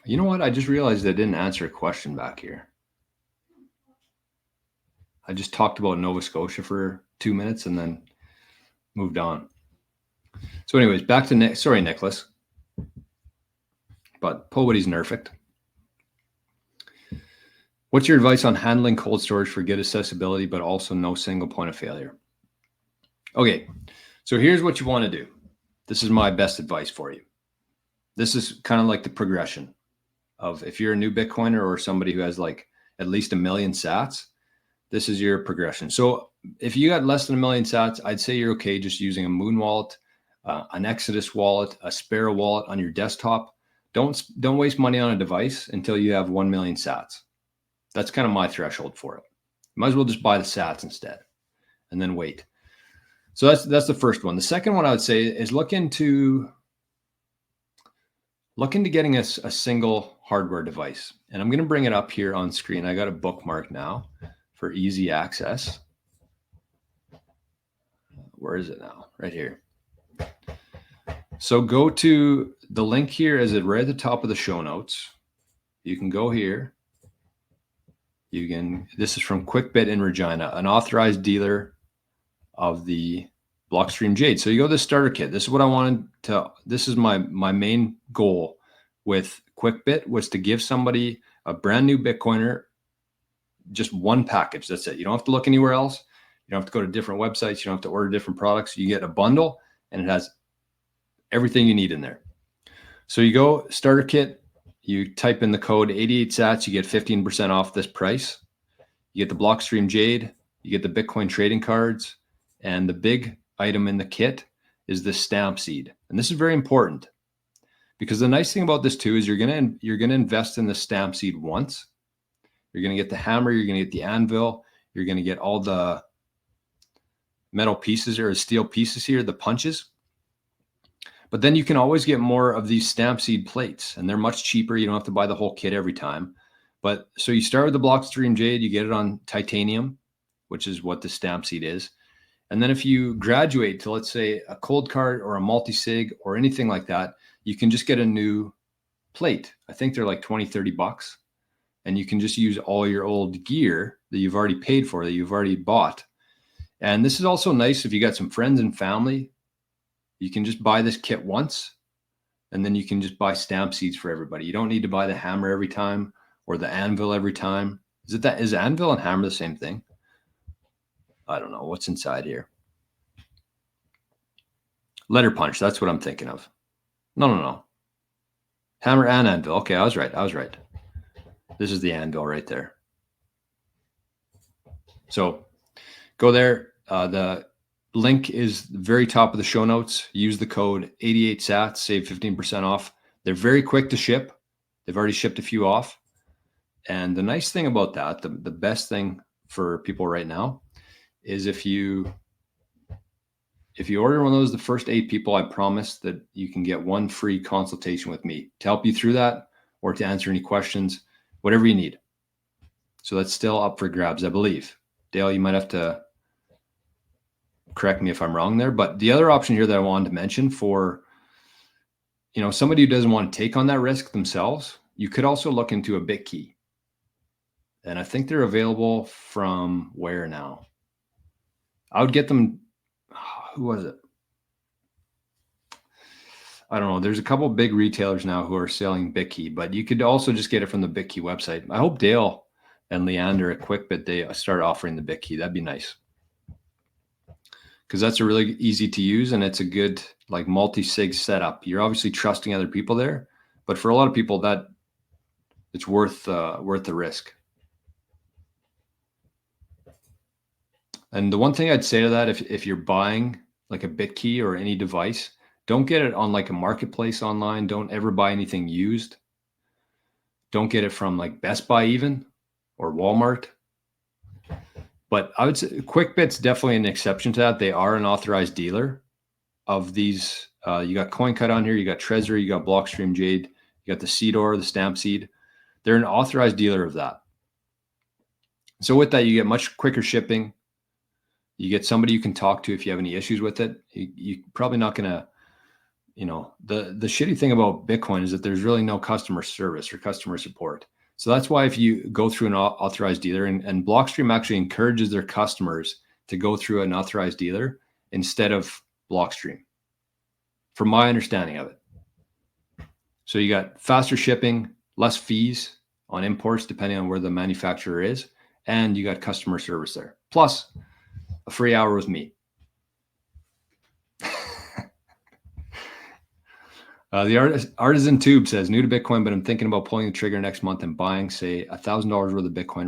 You know what? I just realized I didn't answer a question back here. I just talked about Nova Scotia for 2 minutes and then moved on. So anyways, back to Nick. Sorry, Nicholas. But nobody's perfect. What's your advice on handling cold storage for good accessibility, but also no single point of failure? Okay, so here's what you want to do. This is my best advice for you. This is kind of like the progression of if you're a new Bitcoiner or somebody who has like at least 1 million sats, this is your progression. So if you got less than 1 million sats, I'd say you're okay just using a Moon wallet, an Exodus wallet, a Sparrow wallet on your desktop. Don't waste money on a device until you have 1 million sats. That's kind of my threshold for it. Might as well just buy the sats instead and then wait. So that's the first one. The second one I would say is look into getting a single hardware device. And I'm going to bring it up here on screen. I got a bookmark now for easy access. Where is it now? Right here. So go to the link here is right at the top of the show notes. You can go here. This is from QuickBit in Regina, an authorized dealer of the Blockstream Jade. So you go to the starter kit. This is what I wanted to, this is my main goal with QuickBit was to give somebody a brand new Bitcoiner just one package. That's it. You don't have to look anywhere else. You don't have to go to different websites. You don't have to order different products. You get a bundle and it has everything you need in there. So you go starter kit, you type in the code 88 sats, you get 15% off this price. You get the Blockstream Jade, you get the Bitcoin trading cards, and the big item in the kit is the stamp seed. And this is very important because the nice thing about this too is you're going to invest in the stamp seed once. You're going to get the hammer, you're going to get the anvil, you're going to get all the metal pieces or steel pieces here, the punches. But then you can always get more of these stamp seed plates and they're much cheaper. You don't have to buy the whole kit every time. But so you start with the Blockstream Jade, you get it on titanium, which is what the stamp seed is. And then if you graduate to, let's say, a cold card or a multi-sig or anything like that, you can just get a new plate. I think they're like 20, 30 bucks. And you can just use all your old gear that you've already paid for, that you've already bought. And this is also nice if you got some friends and family. You can just buy this kit once, and then you can just buy stamp seeds for everybody. You don't need to buy the hammer every time or the anvil every time. Is anvil and hammer the same thing? I don't know. What's inside here? Letter punch. That's what I'm thinking of. No. Hammer and anvil. Okay, I was right. This is the anvil right there. So go there. The link is the very top of the show notes. Use the code 88 sats, save 15% off. They're very quick to ship. They've already shipped a few off. And the nice thing about that, the best thing for people right now is if you order one of those, the first 8 people, I promise that you can get one free consultation with me to help you through that or to answer any questions, whatever you need. So that's still up for grabs, I believe. Dale, you might have to correct me if I'm wrong there, but the other option here that I wanted to mention for, somebody who doesn't want to take on that risk themselves, you could also look into a Bitkey. And I think they're available from where now? I would get them. Who was it? I don't know. There's a couple of big retailers now who are selling Bitkey, but you could also just get it from the Bitkey website. I hope Dale and Leander at QuickBit, they start offering the Bitkey. That'd be nice. Because that's a really easy to use and it's a good like multi-sig setup. You're obviously trusting other people there, but for a lot of people that it's worth the risk. And the one thing I'd say to that, if you're buying like a Bitkey or any device, don't get it on like a marketplace online. Don't ever buy anything used. Don't get it from like Best Buy even or Walmart. But I would say QuickBit's definitely an exception to that. They are an authorized dealer of these. You got CoinCut on here. You got Trezor. You got Blockstream Jade. You got the Seedor, the Stamp Seed. They're an authorized dealer of that. So with that, you get much quicker shipping. You get somebody you can talk to if you have any issues with it. You're probably not going to you know, the shitty thing about Bitcoin is that there's really no customer service or customer support. So that's why if you go through an authorized dealer, and Blockstream actually encourages their customers to go through an authorized dealer instead of Blockstream, from my understanding of it. So you got faster shipping, less fees on imports, depending on where the manufacturer is, and you got customer service there. Plus a free hour with me. The Artisan Tube says, new to Bitcoin, but I'm thinking about pulling the trigger next month and buying, say, $1,000 worth of Bitcoin